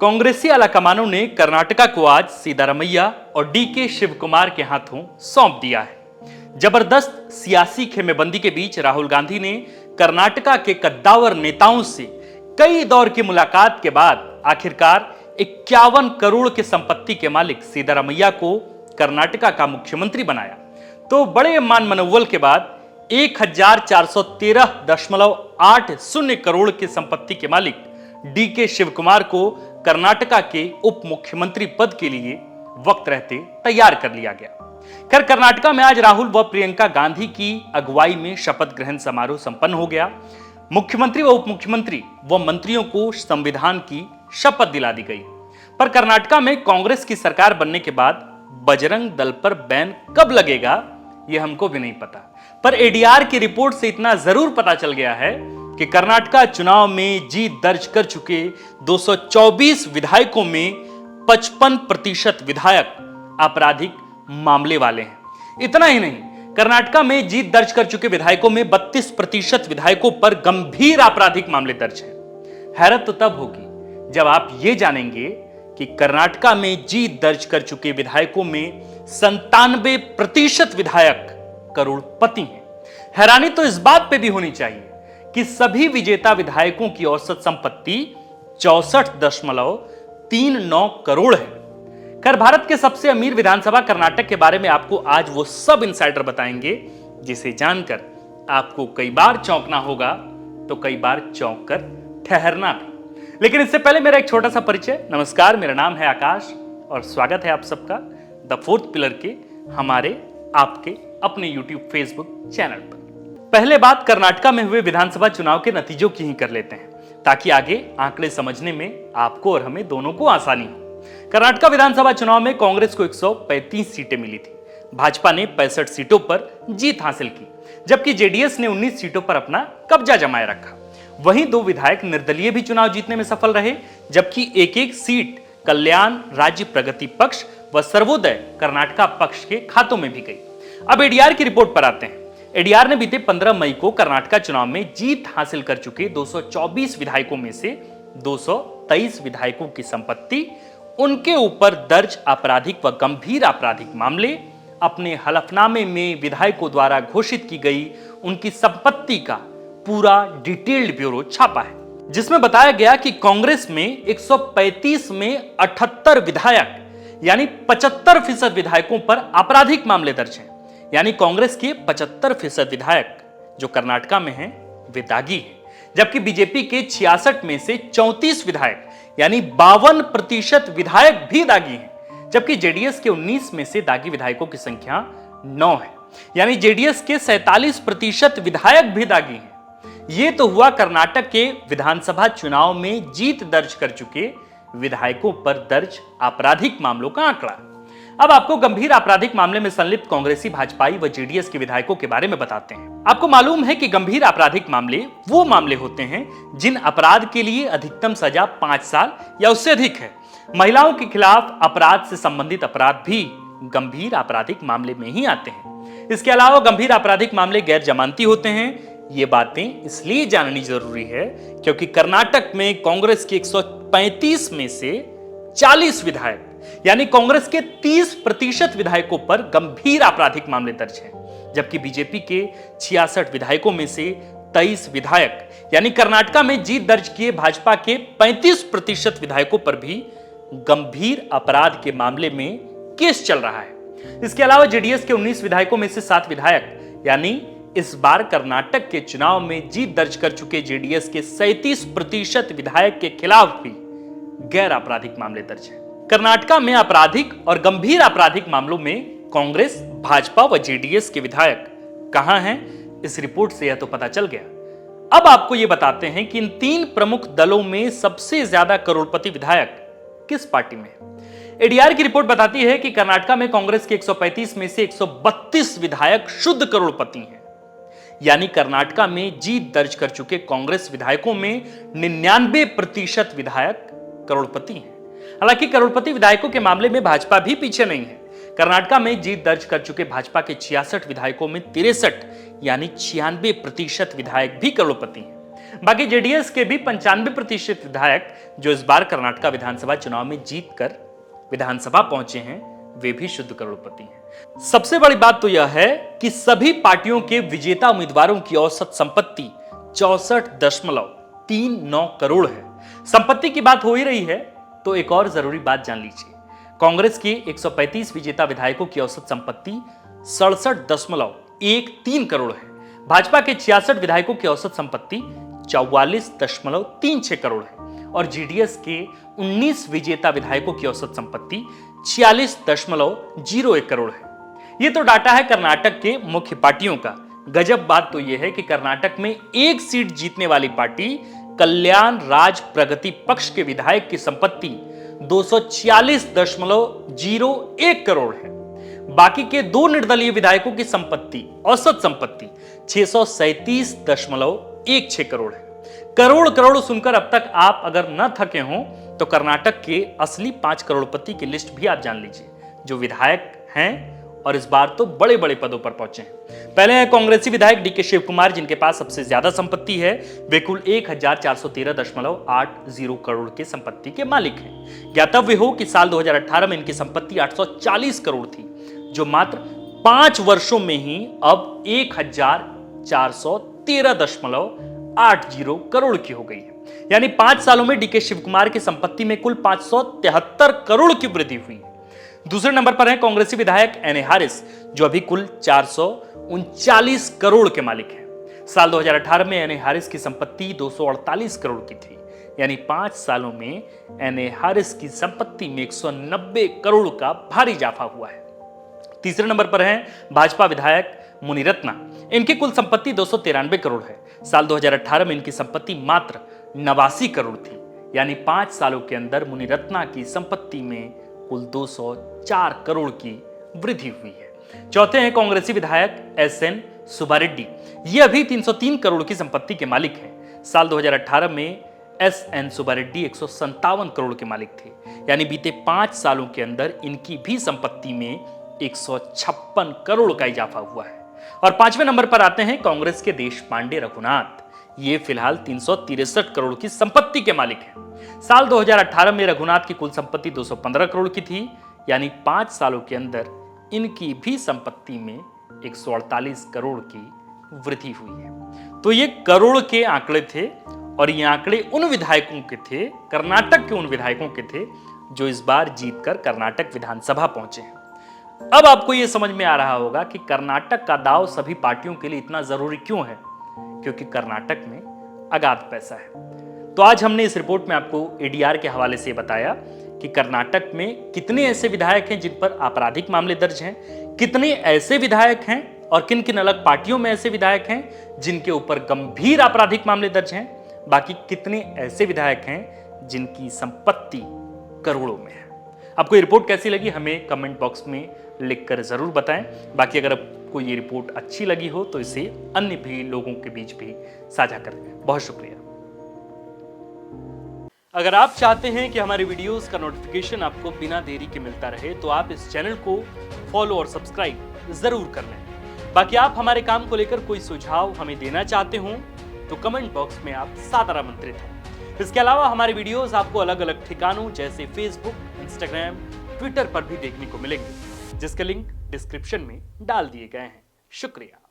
कांग्रेसी आलाकमानों ने कर्नाटका को आज सिद्धारमैया और डीके शिवकुमार के हाथों सौंप दिया है। जबरदस्त सियासी खेमेबंदी के बीच राहुल गांधी ने कर्नाटका के कद्दावर नेताओं से कई दौर की मुलाकात के बाद आखिरकार 51 करोड़ की संपत्ति के मालिक सिद्धारमैया को कर्नाटका का मुख्यमंत्री बनाया। तो बड़े मान मनोवल के बाद 1413.80 करोड़ की संपत्ति के मालिक डीके शिवकुमार को कर्नाटका के उप मुख्यमंत्री पद के लिए वक्त रहते तैयार कर लिया गया। खैर, कर्नाटका में आज राहुल व प्रियंका गांधी की अगुवाई में शपथ ग्रहण समारोह संपन्न हो गया। मुख्यमंत्री व उप मुख्यमंत्री व मंत्रियों को संविधान की शपथ दिला दी गई। पर कर्नाटका में कांग्रेस की सरकार बनने के बाद बजरंग दल पर बैन कब लगेगा, यह हमको भी नहीं पता। पर एडीआर की रिपोर्ट से इतना जरूर पता चल गया है कि कर्नाटका चुनाव में जीत दर्ज कर चुके 224 विधायकों में 55% विधायक आपराधिक मामले वाले हैं। इतना ही नहीं, कर्नाटका में जीत दर्ज कर चुके विधायकों में 32% विधायकों पर गंभीर आपराधिक मामले दर्ज हैं। हैरत तो तब होगी जब आप ये जानेंगे कि कर्नाटका में जीत दर्ज कर चुके विधायकों में 97% विधायक करोड़पति हैं। हैरानी तो इस बात पे भी होनी चाहिए कि सभी विजेता विधायकों की औसत संपत्ति 64.39 करोड़ है। खैर, भारत के सबसे अमीर विधानसभा कर्नाटक के बारे में आपको आज वो सब इनसाइडर बताएंगे जिसे जानकर आपको कई बार चौंकना होगा तो कई बार चौंक कर ठहरना भी। लेकिन इससे पहले मेरा एक छोटा सा परिचय। नमस्कार, मेरा नाम है आकाश और स्वागत है आप सबका द फोर्थ पिलर के हमारे आपके अपने यूट्यूब फेसबुक चैनल पर। पहले बात कर्नाटका में हुए विधानसभा चुनाव के नतीजों की ही कर लेते हैं ताकि आगे आंकड़े समझने में आपको और हमें दोनों को आसानी हो। कर्नाटका विधानसभा चुनाव में कांग्रेस को 135 सीटें मिली थी। भाजपा ने 65 सीटों पर जीत हासिल की, जबकि जेडीएस ने 19 सीटों पर अपना कब्जा जमाए रखा। वहीं 2 विधायक निर्दलीय भी चुनाव जीतने में सफल रहे, जबकि एक सीट कल्याण राज्य प्रगति पक्ष व सर्वोदय कर्नाटका पक्ष के खातों में भी गई। अब एडीआर की रिपोर्ट पर आते हैं। एडीआर ने बीते 15 मई को कर्नाटका चुनाव में जीत हासिल कर चुके 224 विधायकों में से 223 विधायकों की संपत्ति, उनके ऊपर दर्ज आपराधिक व गंभीर आपराधिक मामले, अपने हलफनामे में विधायकों द्वारा घोषित की गई उनकी संपत्ति का पूरा डिटेल्ड ब्यूरो छापा है, जिसमें बताया गया कि कांग्रेस में 135 में 78 विधायक यानी 75% विधायकों पर आपराधिक मामले दर्ज हैं। यानी कांग्रेस के 75% विधायक जो कर्नाटका में हैं वे दागी हैं, जबकि बीजेपी के 66 में से 34 विधायक यानी 52% विधायक भी दागी हैं, जबकि जेडीएस के 19 में से दागी विधायकों की संख्या 9 है। यानी जेडीएस के 47% विधायक भी दागी हैं। यह तो हुआ कर्नाटक के विधानसभा चुनाव में जीत दर्ज कर चुके विधायकों पर दर्ज आपराधिक मामलों का आंकड़ा। अब आपको गंभीर आपराधिक मामले में संलिप्त कांग्रेसी, भाजपाई व जेडीएस के विधायकों के बारे में बताते हैं। आपको मालूम है कि गंभीर आपराधिक मामले वो मामले होते हैं जिन अपराध के लिए अधिकतम सजा 5 साल या उससे अधिक है। महिलाओं के खिलाफ अपराध से संबंधित अपराध भी गंभीर आपराधिक मामले में ही आते हैं। इसके अलावा गंभीर आपराधिक मामले गैर जमानती होते हैं। ये बातें इसलिए जाननी जरूरी है क्योंकि कर्नाटक में कांग्रेस के 135 में से 40 विधायक यानी कांग्रेस के 30% विधायकों पर गंभीर आपराधिक मामले दर्ज हैं, जबकि बीजेपी के 66 विधायकों में से 23 विधायक यानी कर्नाटका में जीत दर्ज किए भाजपा के 35% विधायकों पर भी गंभीर अपराध के मामले में केस चल रहा है। इसके अलावा जेडीएस के 19 विधायकों में से 7 विधायक यानी इस बार कर्नाटक के चुनाव में जीत दर्ज कर चुके जेडीएस के 37% विधायक के खिलाफ भी गैर आपराधिक मामले दर्ज हैं। कर्नाटका में आपराधिक और गंभीर आपराधिक मामलों में कांग्रेस, भाजपा व जेडीएस के विधायक कहां हैं, इस रिपोर्ट से यह तो पता चल गया। अब आपको यह बताते हैं कि इन 3 प्रमुख दलों में सबसे ज्यादा करोड़पति विधायक किस पार्टी में है। एडीआर की रिपोर्ट बताती है कि कर्नाटका में कांग्रेस के 135 में से 132 विधायक शुद्ध करोड़पति हैं। यानी कर्नाटका में जीत दर्ज कर चुके कांग्रेस विधायकों में 99% विधायक करोड़पति हैं। हालांकि करोड़पति विधायकों के मामले में भाजपा भी पीछे नहीं है। कर्नाटका में जीत दर्ज कर चुके भाजपा के 66 विधायकों में 63 यानी 96% विधायक भी करोड़पति हैं। बाकी जेडीएस के भी 95% विधायक जो इस बार कर्नाटक विधानसभा चुनाव में जीतकर विधानसभा पहुंचे हैं, वे भी शुद्ध करोड़पति हैं। सबसे बड़ी बात तो यह है कि सभी पार्टियों के विजेता उम्मीदवारों की औसत संपत्ति 64.39 करोड़ है। संपत्ति की बात हो ही रही है तो एक और जरूरी बात जान लीजिए। कांग्रेस के 135 विजेता विधायकों की औसत संपत्ति 67.13 करोड़ है। भाजपा के 66 विधायकों की औसत संपत्ति 44.36 करोड़ है और जेडीएस के 19 विजेता विधायकों की औसत संपत्ति 46.01 करोड़ है। यह तो डाटा है कर्नाटक के मुख्य पार्टियों का। गजब बात तो यह है कि कर्नाटक में एक सीट जीतने वाली पार्टी कल्याण राज प्रगति पक्ष के विधायक की संपत्ति 246.01 करोड़ है। बाकी के दो निर्दलीय विधायकों की संपत्ति औसत संपत्ति 637.16 करोड़ है। करोड़ करोड़ सुनकर अब तक आप अगर न थके हों तो कर्नाटक के असली 5 करोड़पति की लिस्ट भी आप जान लीजिए जो विधायक हैं और इस बार तो बड़े बड़े पदों पर पहुंचे हैं। पहले हैं कांग्रेसी विधायक डीके शिव कुमार, जिनके पास सबसे ज्यादा संपत्ति है। वे कुल 1413.80 करोड़ की संपत्ति के मालिक हैं। ज्ञातव्य हो कि साल 2018 में इनकी संपत्ति 840 करोड़ थी, जो मात्र 5 वर्षों में ही अब 1413.80 करोड़ की हो गई है। यानी 5 सालों में डीके शिव कुमार की संपत्ति में कुल 573 करोड़ की वृद्धि हुई है। दूसरे नंबर पर है कांग्रेसी विधायक एन ए हारिस, जो अभी कुल 439 करोड़ के मालिक हैं। साल 2018 में एन ए हारिस की संपत्ति 248 करोड़ की थी। यानी 5 सालों में एन ए हारिस की संपत्ति में 190 करोड़ का भारी इजाफा हुआ है। तीसरे नंबर पर है भाजपा विधायक मुनिरत्ना। इनकी कुल संपत्ति 293 करोड़ है। साल 2018 में इनकी संपत्ति मात्र 89 करोड़ थी। यानी 5 सालों के अंदर मुनिरत्ना की संपत्ति में कुल 204 करोड़ की वृद्धि हुई है। चौथे हैं कांग्रेसी विधायक एसएन सुब्बारेड्डी। ये अभी 303 करोड़ की संपत्ति के मालिक हैं। साल 2018 में एसएन सुब्बारेड्डी 157 करोड़ के मालिक थे। यानी बीते 5 सालों के अंदर इनकी भी संपत्ति में 156 करोड़ का इजाफा हुआ है। और 5वें नंबर पर आते हैं कांग्रेस के देशपांडे रघुनाथ। ये फिलहाल 363 करोड़ की संपत्ति के मालिक हैं। साल 2018 में रघुनाथ की कुल संपत्ति 215 करोड़ की थी। यानी 5 सालों के अंदर इनकी भी संपत्ति में 148 करोड़ की वृद्धि हुई है। तो ये करोड़ के आंकड़े थे और ये आंकड़े उन विधायकों के थे, कर्नाटक के उन विधायकों के थे जो इस बार जीतकर कर्नाटक विधानसभा पहुंचे हैं। अब आपको यह समझ में आ रहा होगा कि कर्नाटक का दांव सभी पार्टियों के लिए इतना जरूरी क्यों है, क्योंकि कर्नाटक में अगाध पैसा है। तो आज हमने इस रिपोर्ट में आपको एडीआर के हवाले से बताया कि कर्नाटक में कितने ऐसे विधायक हैं जिन पर आपराधिक मामले दर्ज हैं, कितने ऐसे विधायक हैं और किन किन अलग पार्टियों में ऐसे विधायक हैं जिनके ऊपर गंभीर आपराधिक मामले दर्ज हैं, बाकी कितने ऐसे विधायक हैं जिनकी संपत्ति करोड़ों में है। आपको ये रिपोर्ट कैसी लगी हमें कमेंट बॉक्स में लिखकर जरूर बताएं। बाकी अगर आपको ये रिपोर्ट अच्छी लगी हो तो इसे अन्य भी लोगों के बीच भी साझा करें। बहुत शुक्रिया। अगर आप चाहते हैं कि हमारे वीडियोस का नोटिफिकेशन आपको बिना देरी के मिलता रहे तो आप इस चैनल को फॉलो और सब्सक्राइब जरूर कर लें। बाकी आप हमारे काम को लेकर कोई सुझाव हमें देना चाहते हो तो कमेंट बॉक्स में आप सादर आमंत्रित हैं। इसके अलावा हमारे वीडियोस आपको अलग अलग ठिकानों जैसे फेसबुक, इंस्टाग्राम, ट्विटर पर भी देखने को मिलेंगे, जिसके लिंक डिस्क्रिप्शन में डाल दिए गए हैं। शुक्रिया।